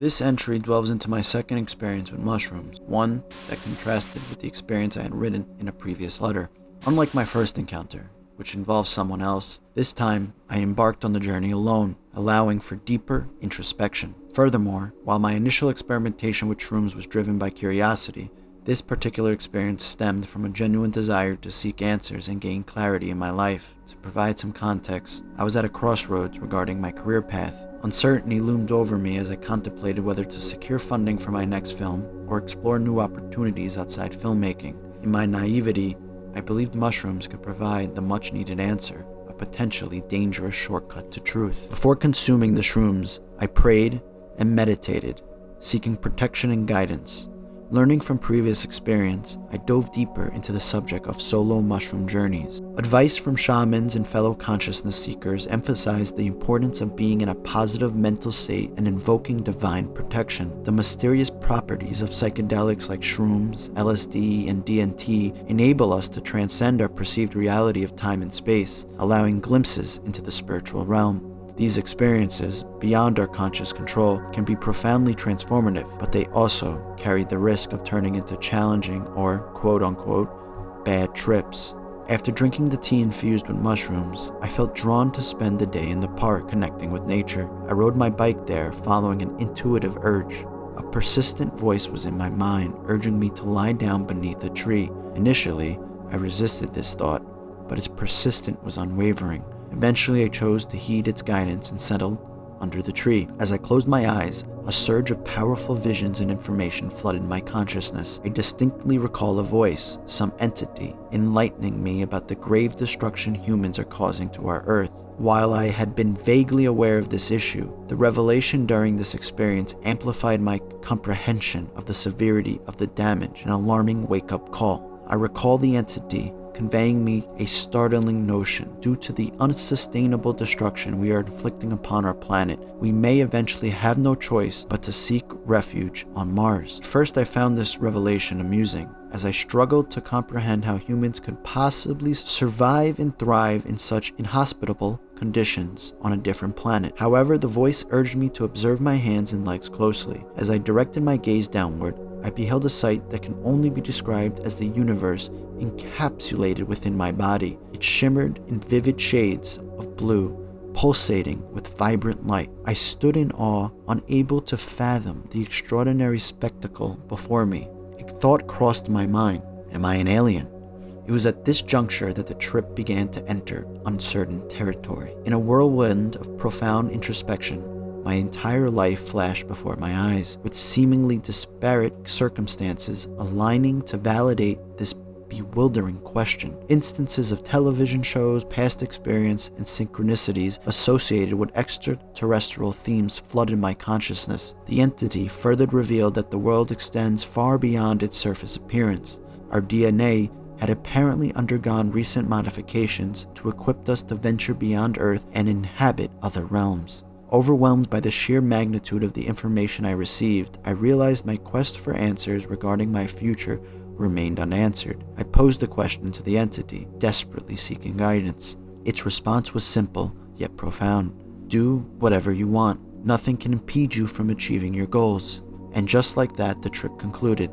This entry delves into my second experience with mushrooms, one that contrasted with the experience I had written in a previous letter. Unlike my first encounter, which involved someone else, this time I embarked on the journey alone, allowing for deeper introspection. Furthermore, while my initial experimentation with shrooms was driven by curiosity, this particular experience stemmed from a genuine desire to seek answers and gain clarity in my life. To provide some context, I was at a crossroads regarding my career path. Uncertainty loomed over me as I contemplated whether to secure funding for my next film or explore new opportunities outside filmmaking. In my naivety, I believed mushrooms could provide the much-needed answer, a potentially dangerous shortcut to truth. Before consuming the shrooms, I prayed and meditated, seeking protection and guidance. Learning from previous experience, I dove deeper into the subject of solo mushroom journeys. Advice from shamans and fellow consciousness seekers emphasized the importance of being in a positive mental state and invoking divine protection. The mysterious properties of psychedelics like shrooms, LSD, and DMT enable us to transcend our perceived reality of time and space, allowing glimpses into the spiritual realm. These experiences, beyond our conscious control, can be profoundly transformative, but they also carry the risk of turning into challenging or, quote-unquote, bad trips. After drinking the tea infused with mushrooms, I felt drawn to spend the day in the park connecting with nature. I rode my bike there, following an intuitive urge. A persistent voice was in my mind, urging me to lie down beneath a tree. Initially, I resisted this thought, but its persistence was unwavering. Eventually, I chose to heed its guidance and settled under the tree. As I closed my eyes, a surge of powerful visions and information flooded my consciousness. I distinctly recall a voice, some entity, enlightening me about the grave destruction humans are causing to our Earth. While I had been vaguely aware of this issue, the revelation during this experience amplified my comprehension of the severity of the damage, an alarming wake-up call. I recall the entity conveying me a startling notion. Due to the unsustainable destruction we are inflicting upon our planet, we may eventually have no choice but to seek refuge on Mars. First, I found this revelation amusing, as I struggled to comprehend how humans could possibly survive and thrive in such inhospitable conditions on a different planet. However, the voice urged me to observe my hands and legs closely. As I directed my gaze downward, I beheld a sight that can only be described as the universe encapsulated within my body. It shimmered in vivid shades of blue, pulsating with vibrant light. I stood in awe, unable to fathom the extraordinary spectacle before me. A thought crossed my mind: am I an alien? It was at this juncture that the trip began to enter uncertain territory. In a whirlwind of profound introspection, my entire life flashed before my eyes, with seemingly disparate circumstances aligning to validate this bewildering question. Instances of television shows, past experience, and synchronicities associated with extraterrestrial themes flooded my consciousness. The entity further revealed that the world extends far beyond its surface appearance. Our DNA had apparently undergone recent modifications to equip us to venture beyond Earth and inhabit other realms. Overwhelmed by the sheer magnitude of the information I received, I realized my quest for answers regarding my future remained unanswered. I posed the question to the entity, desperately seeking guidance. Its response was simple, yet profound. Do whatever you want. Nothing can impede you from achieving your goals. And just like that, the trip concluded,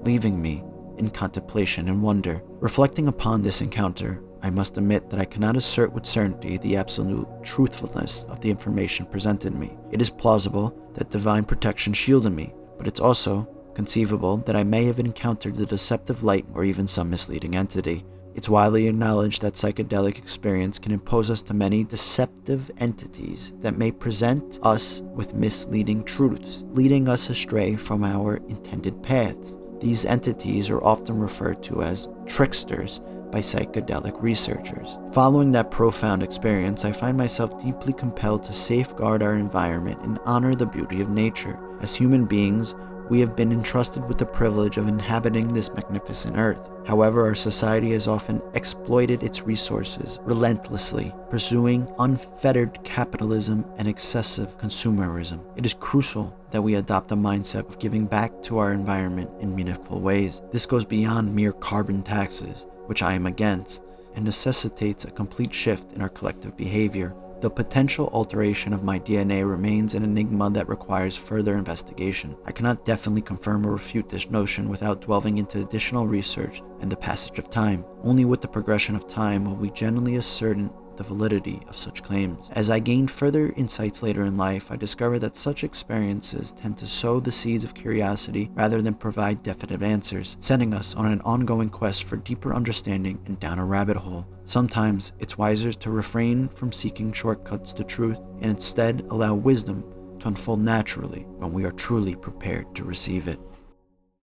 leaving me in contemplation and wonder. Reflecting upon this encounter, I must admit that I cannot assert with certainty the absolute truthfulness of the information presented me. It is plausible that divine protection shielded me, but it's also conceivable that I may have encountered the deceptive light or even some misleading entity. It's widely acknowledged that psychedelic experience can impose us to many deceptive entities that may present us with misleading truths, leading us astray from our intended paths. These entities are often referred to as tricksters by psychedelic researchers. Following that profound experience, I find myself deeply compelled to safeguard our environment and honor the beauty of nature. As human beings, we have been entrusted with the privilege of inhabiting this magnificent earth. However, our society has often exploited its resources relentlessly, pursuing unfettered capitalism and excessive consumerism. It is crucial that we adopt a mindset of giving back to our environment in meaningful ways. This goes beyond mere carbon taxes, which I am against, and necessitates a complete shift in our collective behavior. The potential alteration of my DNA remains an enigma that requires further investigation. I cannot definitely confirm or refute this notion without delving into additional research and the passage of time. Only with the progression of time will we generally ascertain the validity of such claims. As I gained further insights later in life, I discovered that such experiences tend to sow the seeds of curiosity rather than provide definitive answers, sending us on an ongoing quest for deeper understanding and down a rabbit hole. Sometimes it's wiser to refrain from seeking shortcuts to truth and instead allow wisdom to unfold naturally when we are truly prepared to receive it.